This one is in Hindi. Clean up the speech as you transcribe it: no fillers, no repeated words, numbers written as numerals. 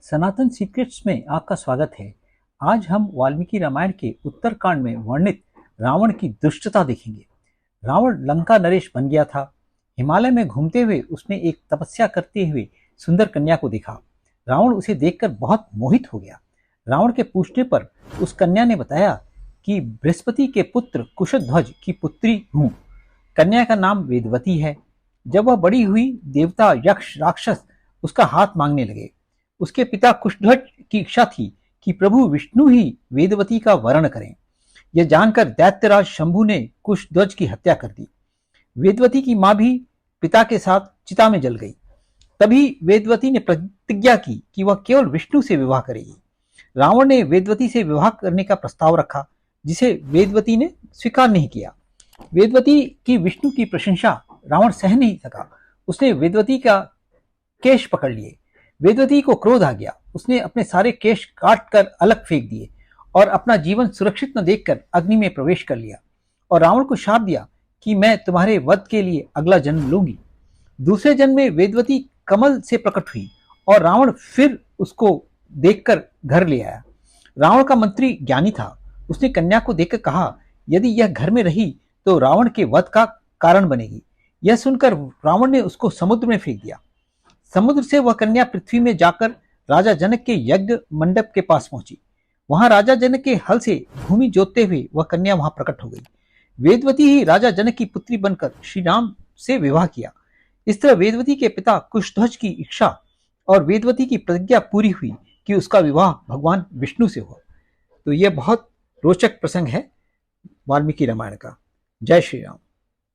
सनातन सीक्रेट्स में आपका स्वागत है। आज हम वाल्मीकि रामायण के उत्तरकांड में वर्णित रावण की दुष्टता देखेंगे। रावण लंका नरेश बन गया था। हिमालय में घूमते हुए उसने एक तपस्या करते हुए सुंदर कन्या को देखा। रावण उसे देखकर बहुत मोहित हो गया। रावण के पूछने पर उस कन्या ने बताया कि बृहस्पति के पुत्र कुशध्वज की पुत्री हूँ। कन्या का नाम वेदवती है। जब वह बड़ी हुई, देवता, यक्ष, राक्षस उसका हाथ मांगने लगे। उसके पिता कुशध्वज की इच्छा थी कि प्रभु विष्णु ही वेदवती का वरण करें। यह जानकर दैत्यराज शंभु ने कुशध्वज की हत्या कर दी। वेदवती की मां भी पिता के साथ चिता में जल गई। तभी वेदवती ने प्रतिज्ञा की कि वह केवल विष्णु से विवाह करेगी। रावण ने वेदवती से विवाह करने का प्रस्ताव रखा, जिसे वेदवती ने स्वीकार नहीं किया। वेदवती की विष्णु की प्रशंसा रावण सह नहीं सका। उसने वेदवती का केश पकड़ लिए। वेदवती को क्रोध आ गया। उसने अपने सारे केश काट कर अलग फेंक दिए और अपना जीवन सुरक्षित न देखकर अग्नि में प्रवेश कर लिया और रावण को शाप दिया कि मैं तुम्हारे वध के लिए अगला जन्म लूंगी। दूसरे जन्म में वेदवती कमल से प्रकट हुई और रावण फिर उसको देखकर घर ले आया। रावण का मंत्री ज्ञानी था। उसने कन्या को देखकर कहा, यदि यह घर में रही तो रावण के वध का कारण बनेगी। यह सुनकर रावण ने उसको समुद्र में फेंक दिया। समुद्र से वह कन्या पृथ्वी में जाकर राजा जनक के यज्ञ मंडप के पास पहुंची। वहां राजा जनक के हल से भूमि जोतते हुए वह कन्या वहां प्रकट हो गई। वेदवती ही राजा जनक की पुत्री बनकर श्री राम से विवाह किया। इस तरह वेदवती के पिता कुशध्वज की इच्छा और वेदवती की प्रतिज्ञा पूरी हुई कि उसका विवाह भगवान विष्णु से हुआ। तो यह बहुत रोचक प्रसंग है वाल्मीकि रामायण का। जय श्री राम।